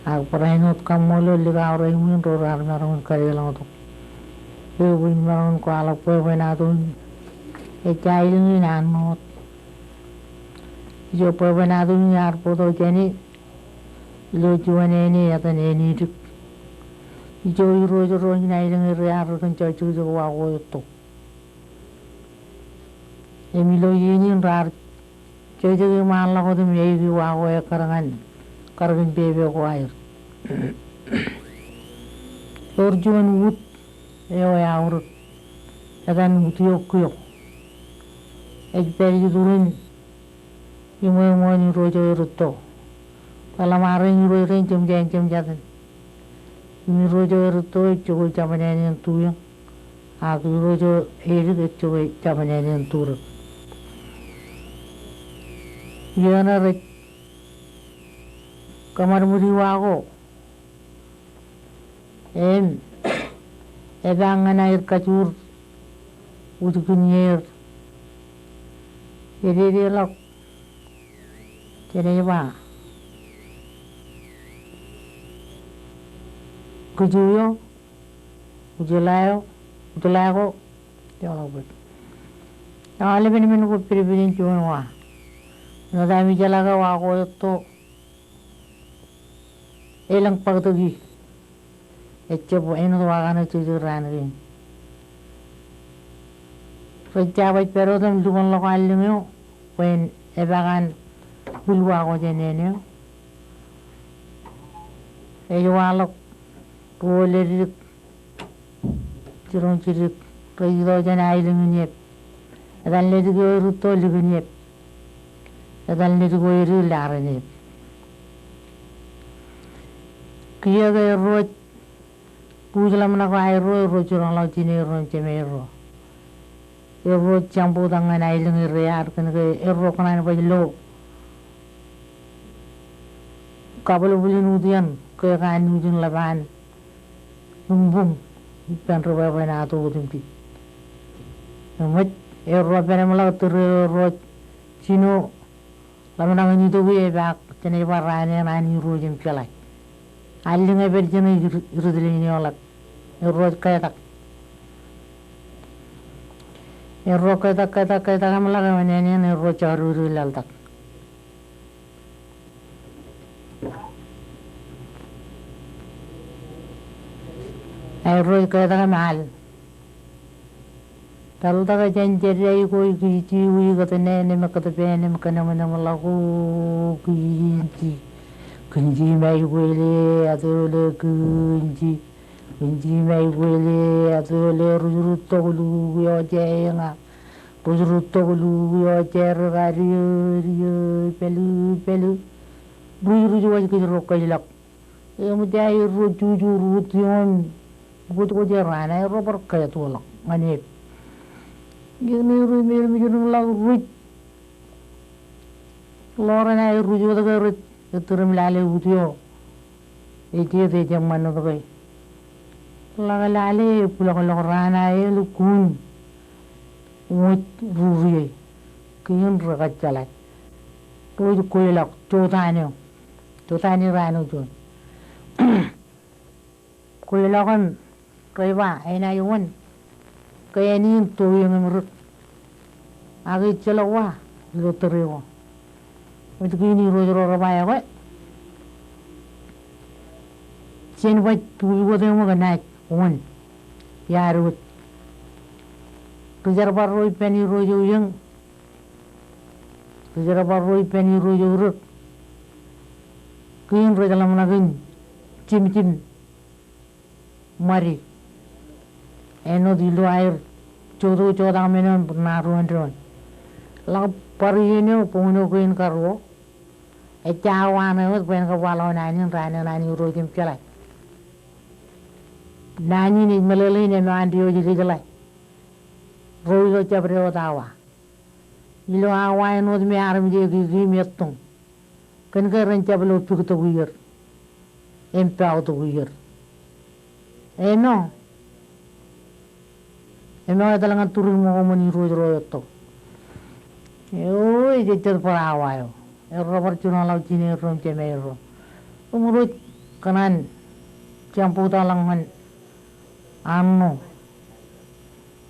Agparahinot kamolo ligaw rahimin rorar marun karilang to. Iwin marun ko alak po natin. Echailin inanot. Jo po natin yar po to jani. Lo juan eni atan eni dik. Jo iro hinailing iriar kan chachu jo wago to. Emilo yinin rar. Jojo mala ko dum yeyi wago ya karangan bebe ko air. Orjuan wut eo ya urut. Adan wut yok. Ejperi durun imo ni rojo eruto. Palamare ni rojo jam jatan. Ni rojo eruto chogo jamane tuya. Aku rojo eri chogo jamane turut. Yana rek kamar muri wago. Ebangan air kacur ujukin yer. Jadi lok. Jadi apa? Kujuyo, ujulayo, jangan lupa. Yang lebih ni menurut pribadi cuma wah. Nada mi jalaga wago itu elang pagtugi. Ecco eno wagana cucuran rin. Pejabat perodam dukan lokal lingyo, wen ebakan bulwa ko jenenyo. Walok polerik cirong cirik pejido janai lingnyep. Adan ledu go ruto lingnyep. Adan ledu go iri laranyep. Kia ga rot Pujalam nak air ro curang lau cini ro cemero. Ro campur tangan air lengi rear kan ke ro kanan pajelo. Kabel bulin udian ke kan ujung laban. Bumbung ipan ro bapa na tu utimpi. Namat ro bapa malah ro cino lama nangan itu gue bak cene warane nani ro jem pelai. Alinga berjana irudilin yolak erot kaya tak kamala kamane ne ro charu lal tak ro kaya tak mal talu tak janjeri koi kici ui katene ne makata pe ne makana mana malaku kici kunci mai wele atole kunci mai wele atole rujurut tolu yo jenga rujurut tolu yo cer rio pelu ruju waj ke ro kailak e mudai ruju rution buat jerana ro per kaya tolak mane gini ru mi la ruj lorana ruju da ruj Turum lale udio, itu jam mana tu kai. Laga lale pulang lorana lukun, mut ruri, kian rakat jalan. Tu kuilak, totani rano tu. Kuilakan, kaiwa, ena yuan, kaya ni tu yang merut. Agi celawa, lu teriwa. Itu kini rojo rabaya kok. Sen buat tujuh orang mau naik, ya rut. Kejar baru ipeni rojo yang, kejar baru ipeni rojo rut. Kini rojo dalam nakin, cim mari. Eno dilu air, coba menon naruan. Lag pari ini penguno kuin karo. Ecawan itu pengen kewalau nani urujim celai. Nani ni meleli ni mandi uji celai. Rojo cabre otawa. Ilo awan itu me aram je gigi metung. Kan keren cabelo pik tu guyer. Empau tu guyer. Eno adalah turun mau meni rojo tu. Jadi cepat awal. Erro percuma lau cini rom cemero. Umurut kanan campu talangan anu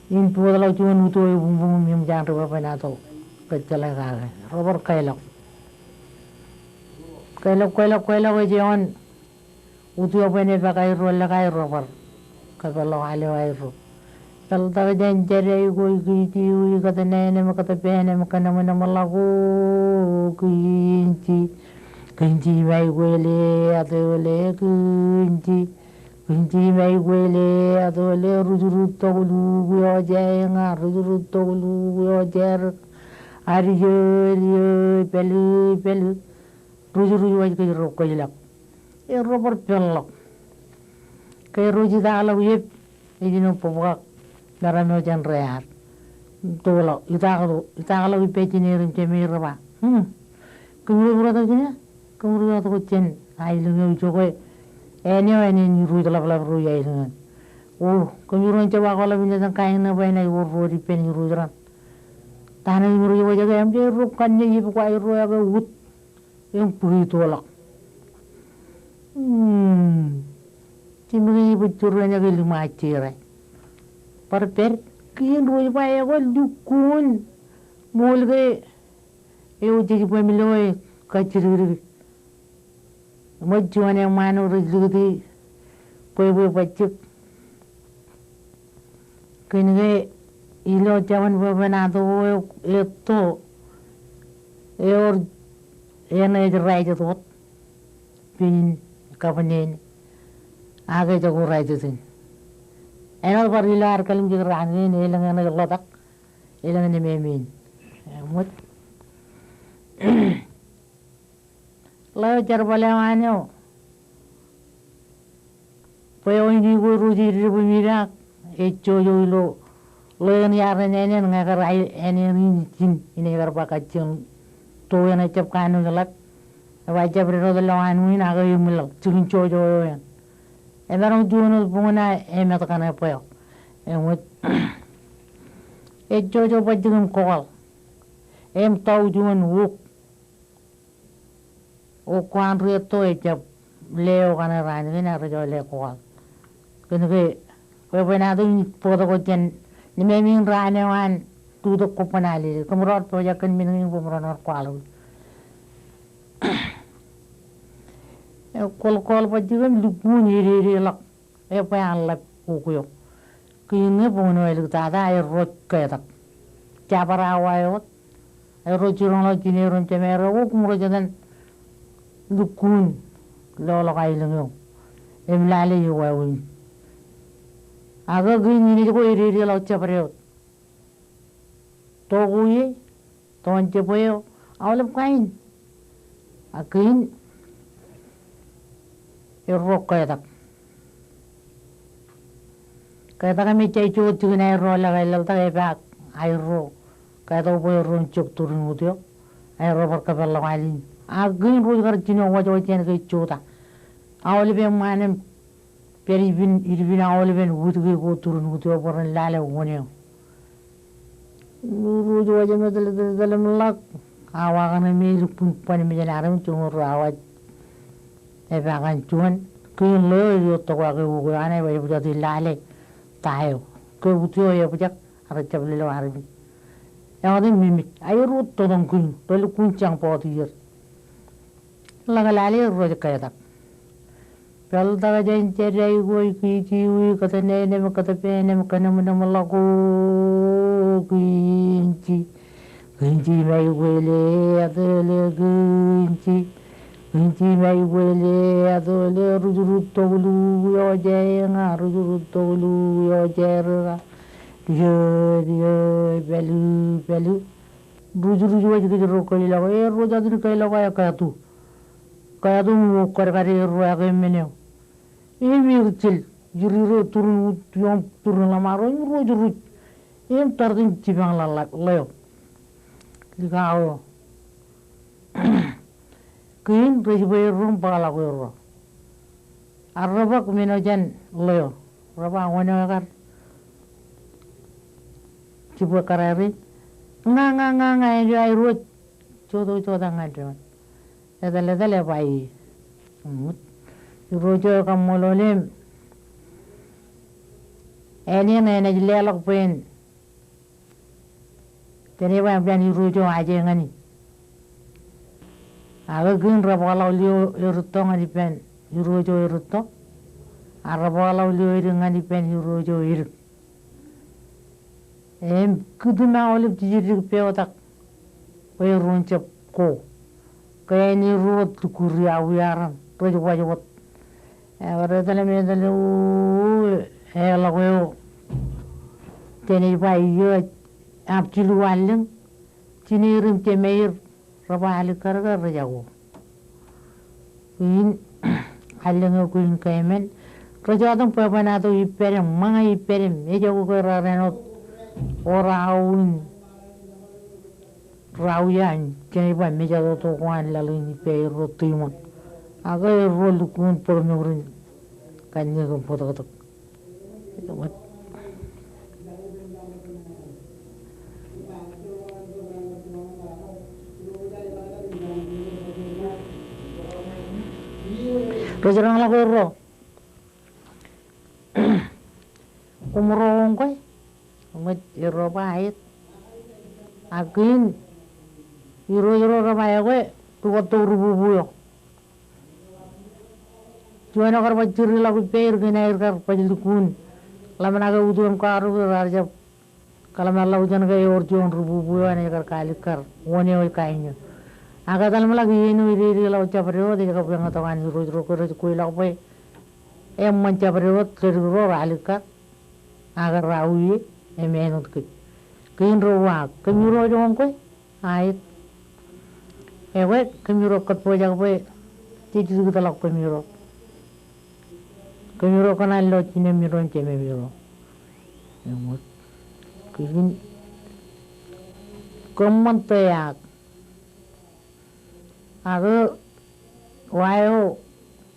in pulau cuman utu bum yang jangan rupa penato kecelakaan robor kailok aja utu apa ni pakai robor kalau halu airu kalau tak janjari goi kiti kata nene kata pene makana mana malaku kunci mai guele atole kunci mai guele atole rujurut tolu yo jenga rujurut tolu yo jer ari yo pelu rujuru waj ke ro ko ilak e robor pelok ke ruji dala yep idino pobak darano jan rehat tolo itagalo ipetini rin chemirba kumuru burata jina kumuru burata kuchen ailunga uchokoy eni ruidala bala ruya ilunga kumuru nchaba kola binjatan kaina baina uri pen ruidran tana imuru wajaga amje rukanya yibu kwa iru aga ut yang puri tolak cimri bucurnya ke lima cirai perper kian rui paya ko dukun mulge eu jadi pemiloy kaciri majuan yang mana rezeki poi pacik kini ilo jaman bebenado itu ena jerai jatuh pin kapanin आगे जगह राइते थे ऐना पर इलार कलम जिगर रानी ने लंगने गला तक इलंगने में मीन मुझ लायो चर बले मान्यो पयो इंडी को रोजी रिबु मीरा एचो जो लो लोयन यार ने नगर आई एने जिन इने कर बाकाचन तो एना चप कानु गलत वाजब रे रो लवानु नागा यमल चिन चो जो Ebarang juno punguna emet kana poyo. Emut jojo pajugum kol. Tau juno wuk. O kwan rieto ejap leo kana rani kena rejo le kol. Kena ke penado poto ko jen ni meming rani wan tudok ko panali. Kumrot po jakan minung kumronor kwalu. Kol pajugum lupun iri lak apa yang lep kukuyo kini puno elu tada air rot ketak capara awayot air rot curang lo kini ron cemera kumro jadan lukun lolo kailengyo emlale yo wawin aga gini ni ko iri lo caparayot toguye ton cepoyo awlep kain akin irro ketak kaya kami cai cuci kena air roh lagi lalu tak ebak air roh kaya tahu boleh roncok turun itu air roh berkepala lagi agin roh kerjanya wajah wajah kaya cuci awal lebih mana peribin iribin awal lebih butuh kaya turun itu orang lala uangnya roh wajah macam dalam lak awakan melu pun pan menjelaskan cuma roh awal ebakan cuman kaya lo itu tak wakai buku aneh wajah buat lala tayo ke butuh ya pujak harus cabut lewat hari yang ada mimik air rut todong kun perlu kuncang poti yer laga lali roja kaya tak kalau tak aja cerai gue kici kata nene kata pene makana mana malaku kunci mai gue le atole kunci mai gue le atole rujurut tolu yo jenga rujurut tolu yo jerga dia belu rujurut aja gitu kali lagu roja tu kali lagu kaya tu mau kari ro agak meneu ini kecil juri turun lama rujurut ini terdin cibang lalak leo dikau Kuin rejibay rum pala ko ro. Arraba kuminojan leo. Raba ngono kar. Cibu karari. Nga ay ruot. Chodo ngadron. Dale bai. rojo kamololim eni na jilelok pen tene ba plan rojo aje ngani aga gun rabala lio irutto ngani pen rojo irutto arabala lio ngani pen rojo ir kuduma olip jiri peotak oy ronchep ko kaya ni rot tukuri awiaran rojo wajot agora tale me tale ela ko tene ba yo apchilu waleng tinirim temeir rabali karga rajago in aleng ko in kaimen rajadam pabana to iperem manga iperem ejago ko rareno oraun rauyan tene ba mejago to kwan lalu ni pe rotimon aga rolu kun pornorin kanya ko foto what Rojarang la gorro umrong koy umat iro bait akin iro rabaya koy tuwa rububuyo juana kar bajir lagu peir ginair kar pajilukun lamanaga udum karu raja kalamalla ujan ga yor jon rububuyo ane kar kalikar wone oy kainyo aga dalam lagi inu iri lau caprio di jaga pulang atau kan ru kui lau pe mencaprio terus alika agar rawi menut kein rowa kemiro jong koy ait ewe kemiro kat po jaga pe titi kita lak kemiro kana lo cine miro ceme miro emot kein kemanteak aga wayo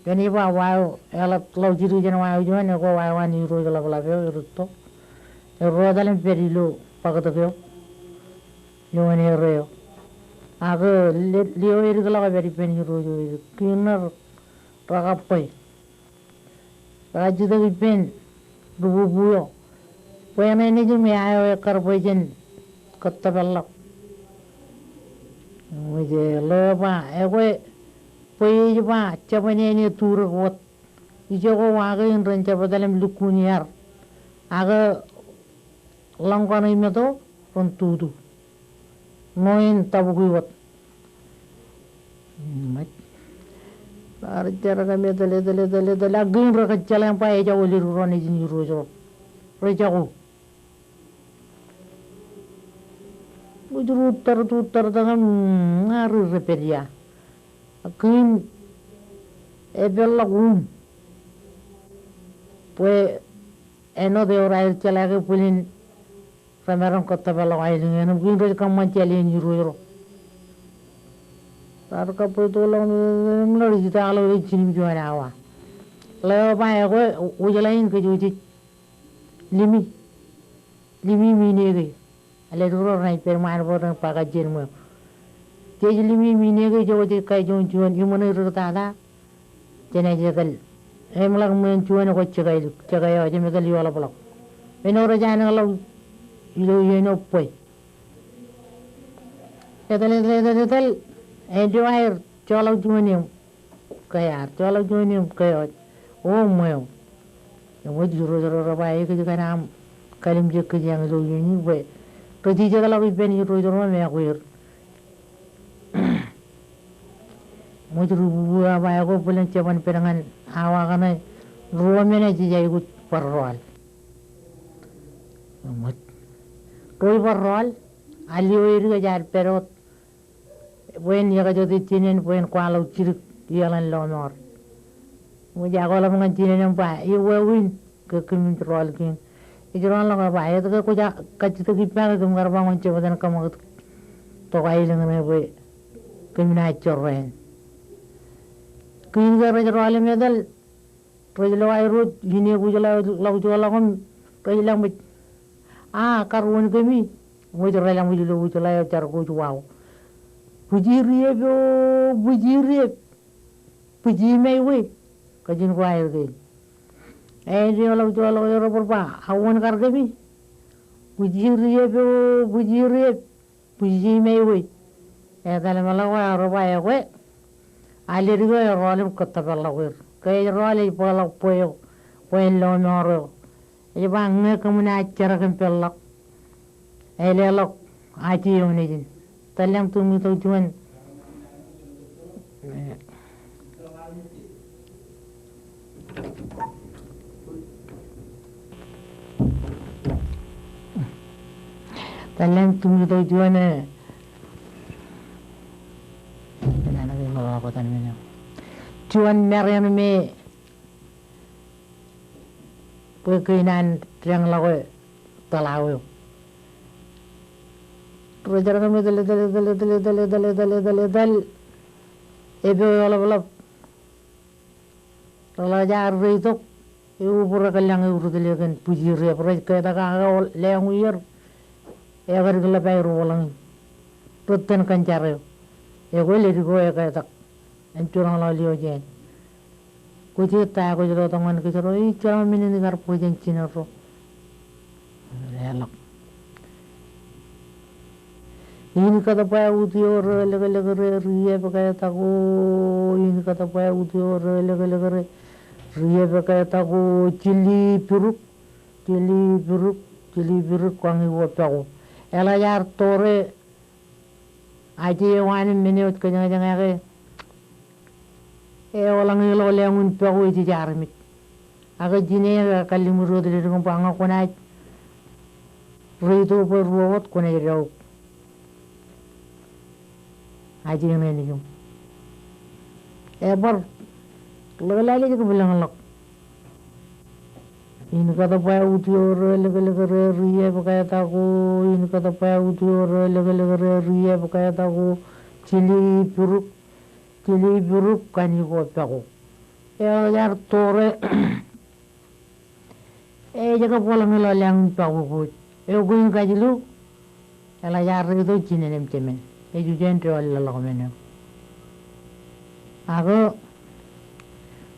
jani ba wayo ela lau jiru jana wayo jana ko wayo ani ro gala gala veo rutto e ro dalam perilo pagato veo yone reo aga leo ir gala veri pen ro jo kinar ragapai rajida pen rubu buyo pena ini ju me ayo kar bojen kotta bella मुझे लो बा एगो पोई बा चपने ने तूर होत इजे को आगे इन रंचा बदले में लुकुनियार आगे लंका नहीं में तो पन तूदू नोइन तब कोई होत मत बार जरा का में दले आगे इन रखा चले हम पाए जाओ लिरु रोने जिनी रोजो रोजाओ ujur utar dengan ngaruh reperia, akin ebel pues eno de orai chala ke pulin rameron kota bela ailing eno kin ro kam chali ni ro tar ka po to lo mlo ji ta lo chim jo na wa le ba e ko ujalain ke juji limi mine ale duro rai per mar boran paga jermo tejlimi mine ge jo de kai jon juan imone rta da jene jegal emlang men juan ko chagai aje megal yola blok enora jana lo ilo yeno poi edel enjoy cholo juanim kayar cholo juanim kayo o moyo yo juro ba ke kana kalim je ke jang lo yeni we Pergi jaga lagi beni rojo me akuir. Mujur buah bayar ko pulen ceban perangan awak kan ruam mana jadi ikut perroal. Mut. Roi perroal alio iri kejar perot. Buen ya jadi cinen buen kualau cirik ialan lonor. Mujur kalau mengan cinen yang pak, iya win ke kemin perroal kin. Ijuran lang ba ay to ko ja kachito gipya ko ngarba ngon che badan kam to kai lang ne boy kemina chorren kin ga rajro ale medal rajlo ay rut gine gujala law jola kon rajlang mit karun kemi mo jora lang wilo gujala ya char ko wow bujiri me we kajin ko air ke di ola yoro porpa awan kar ke bi bujiri me we dale mala wa ro ba we ali rigo ro kotta balla wir ke ro ali pala poyo lo noro e bang ke mun achara kan pella ele lo aji yone jin talam tumi to juan talam tumi to juan nana ke ngala ko tan mena juan merem me pekinan yang lawe talawe rojar kami dal ebe wala raja ritok ibu pura kalang ibu delegan puji ria pura kaya ka leang uyar ever gila pairu walang rutten kancare ego le rigo e kaya tak encurang lali ojen kuci ta ko jero tangan ke jero I chama mini gar pujen cinero lelak ini kata paya utior lega rie pakaya taku ini kata paya utior lega rie pakaya taku cili piruk kwangi wopaku ela yar tore aji wani minute kanya ke walang ilo leangun paku iti jarmit aga jine kalimuro dele ngom panga kona rito per robot kona jero aji ngene ni ebar lagi ke bilang lok ini kata paya utior lega rie pakaya taku ini kata paya utior lega rie pakaya taku cili buruk kani ko paku yar tore jaga pola melo lang paku ko guin kajilu ela yar itu cinen cemen jujen wala la men ago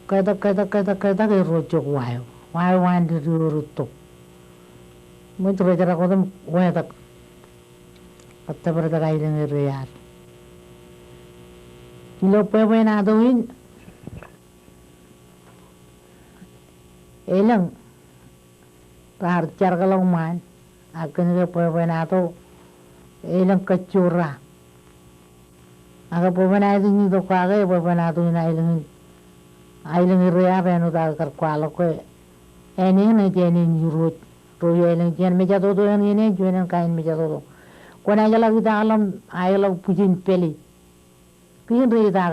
kata ke rojo wayo wan di ruto mo tro jara ko dum waya tak atta berada kai dengan riyar kilo pepe na doin elang tarcar kalau man akan ke pepe na to elang kecura aga pepe na itu to kage pepe na to na elang riyar anu tak kerkwalo ko ene na jeni nyurut to elang jen meja to ene jenen kain meja to kona jala kita alam ayala pujin peli Kian rida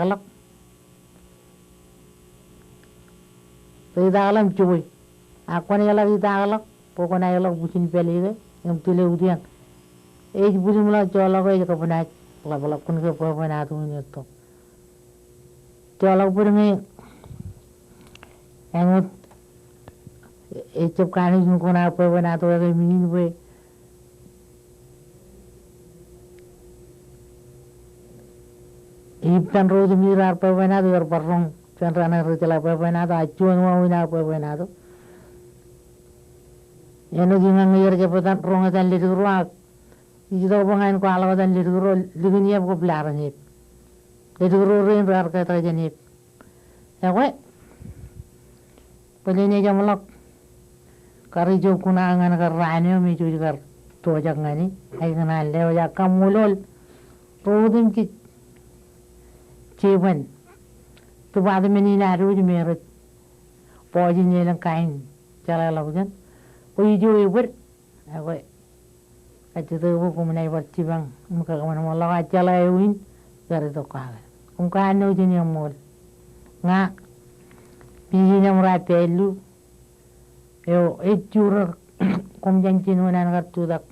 alam cuy. Aku ni kalau rida alam, pokoknya kalau bucin peli ke, yang tulen udian. Bucin mula jual aku je kapan aja, kun ke kapan aja tu ni tu. Jual aku pun ni, yang cep kani jumpa na kapan aja tu yang minin boleh. Ipan rodo mirar pepenado yor parrong chanrana rutela pepenado acuan wawina pepenado yano jingang yor jepetan rong atan liruak ijito pangain ko alaw atan liruro liguniap ko blarangip liruro rin rar kata janip yakwe pelini jamalak kari jo kunangan karane mi jo kar tojak ngani ay kana lew yakam mulol rodim ki Ciwan, tu baru menina rujuk merut, pojin jelang kain, jalan lawan, uju ibu, aku, aja tu aku menai bercibang, muka kaman malah aja lah ewin, cari tokal, kumkan uju ni amul, ngak, pijinya murat pelu, ejur, kumjanci nunan kartu tak,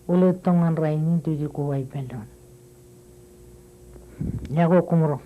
ulut tongan raini tuju kuai pelon. Ya aku kumuro.